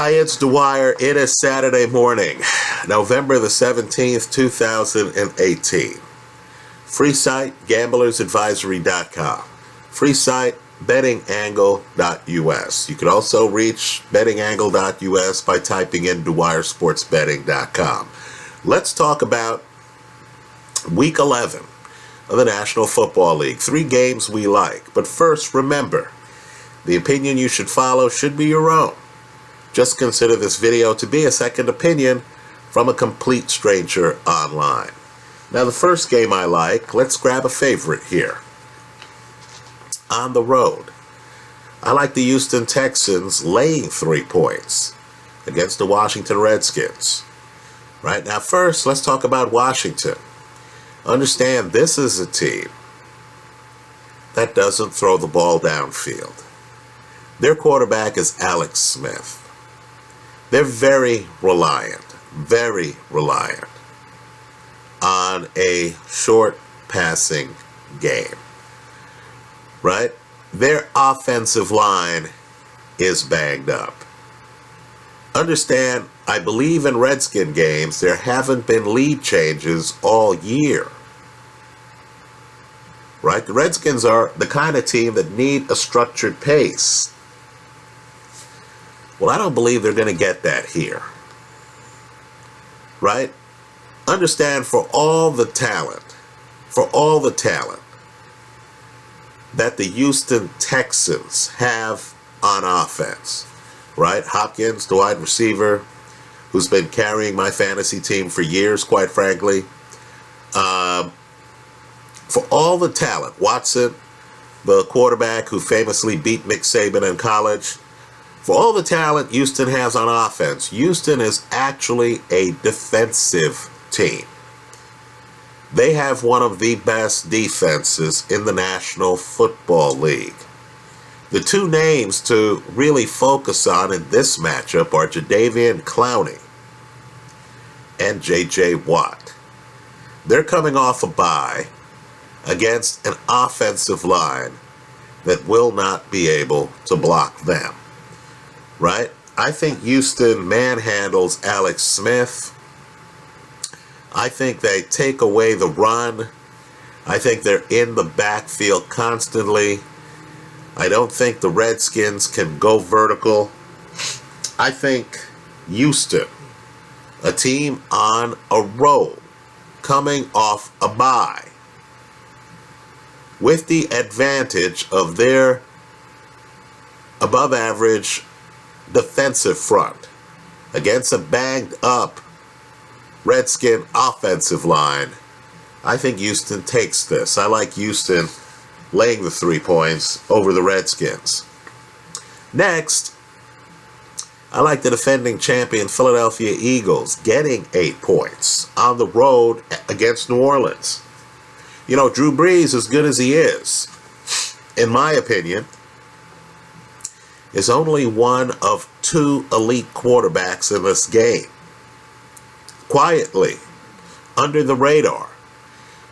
Hi, it's Dwyer. It is Saturday morning, November the 17th, 2018. Free site, gamblersadvisory.com. Free site, bettingangle.us. You can also reach bettingangle.us by typing in dwyersportsbetting.com. Let's talk about Week 11 of the National Football League. 3 games we like. But first, remember, the opinion you should follow should be your own. Just consider this video to be a second opinion from a complete stranger online. Now, the first game I like, let's grab a favorite here. On the road, I like the Houston Texans laying 3 points against the Washington Redskins. Right now, first, let's talk about Washington. Understand, this is a team that doesn't throw the ball downfield. Their quarterback is Alex Smith. They're very reliant on a short passing game, right? Their offensive line is banged up. Understand, I believe in Redskin games, there haven't been lead changes all year, right? The Redskins are the kind of team that need a structured pace. Well, I don't believe they're going to get that here, right? Understand, for all the talent that the Houston Texans have on offense, right? Hopkins, the wide receiver, who's been carrying my fantasy team for years, quite frankly. For all the talent, Watson, the quarterback who famously beat Nick Saban in college, for all the talent Houston has on offense, Houston is actually a defensive team. They have one of the best defenses in the National Football League. The 2 names to really focus on in this matchup are Jadeveon Clowney and J.J. Watt. They're coming off a bye against an offensive line that will not be able to block them. Right? I think Houston manhandles Alex Smith. I think they take away the run. I think they're in the backfield constantly. I don't think the Redskins can go vertical. I think Houston, a team on a roll, coming off a bye, with the advantage of their above average defensive front against a banged up Redskin offensive line, I think Houston takes this. I like Houston laying the 3 points over the Redskins. Next, I like the defending champion Philadelphia Eagles getting 8 points on the road against New Orleans. You know, Drew Brees, as good as he is, in my opinion, is only one of 2 elite quarterbacks in this game. Quietly, under the radar,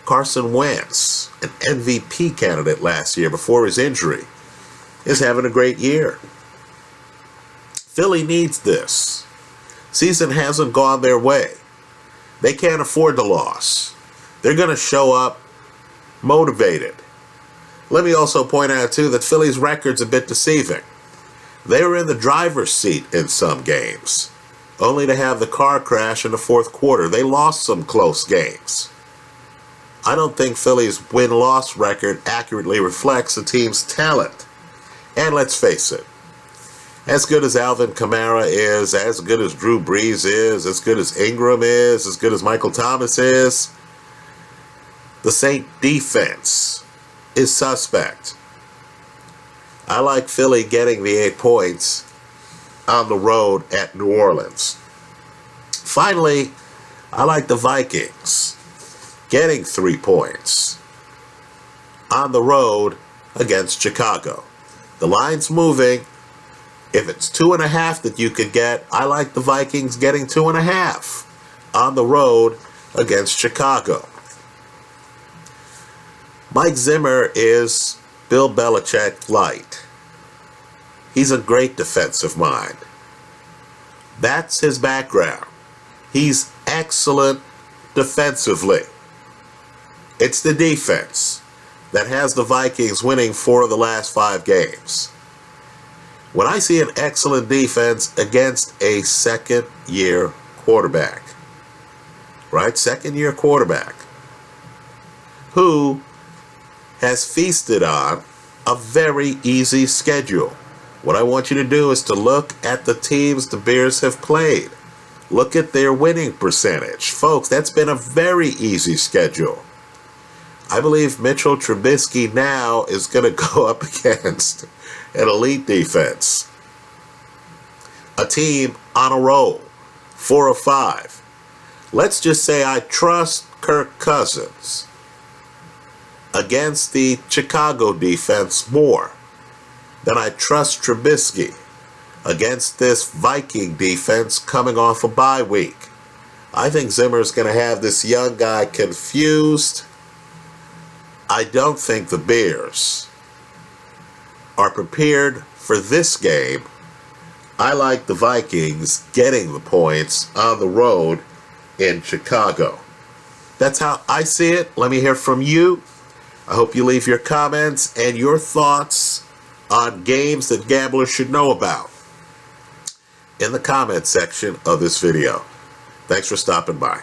Carson Wentz, an MVP candidate last year before his injury, is having a great year. Philly needs this. Season hasn't gone their way. They can't afford the loss. They're going to show up motivated. Let me also point out, too, that Philly's record's a bit deceiving. They were in the driver's seat in some games, only to have the car crash in the 4th quarter. They lost some close games. I don't think Philly's win-loss record accurately reflects the team's talent. And let's face it, as good as Alvin Kamara is, as good as Drew Brees is, as good as Ingram is, as good as Michael Thomas is, the Saint defense is suspect. I like Philly getting the 8 points on the road at New Orleans. Finally, I like the Vikings getting 3 points on the road against Chicago. The line's moving. If it's 2.5 that you could get, I like the Vikings getting 2.5 on the road against Chicago. Mike Zimmer is Bill Belichick light. He's a great defensive mind. That's his background. He's excellent defensively. It's the defense that has the Vikings winning 4 of the last 5 games. When I see an excellent defense against a second-year quarterback, right? Second-year quarterback who has feasted on a very easy schedule. What I want you to do is to look at the teams the Bears have played. Look at their winning percentage. Folks, that's been a very easy schedule. I believe Mitchell Trubisky now is going to go up against an elite defense. A team on a roll, 4 of 5. Let's just say I trust Kirk Cousins against the Chicago defense more than I trust Trubisky against this Viking defense coming off a bye week. I think Zimmer's going to have this young guy confused. I don't think the Bears are prepared for this game. I like the Vikings getting the points on the road in Chicago. That's how I see it. Let me hear from you. I hope you leave your comments and your thoughts on games that gamblers should know about in the comment section of this video. Thanks for stopping by.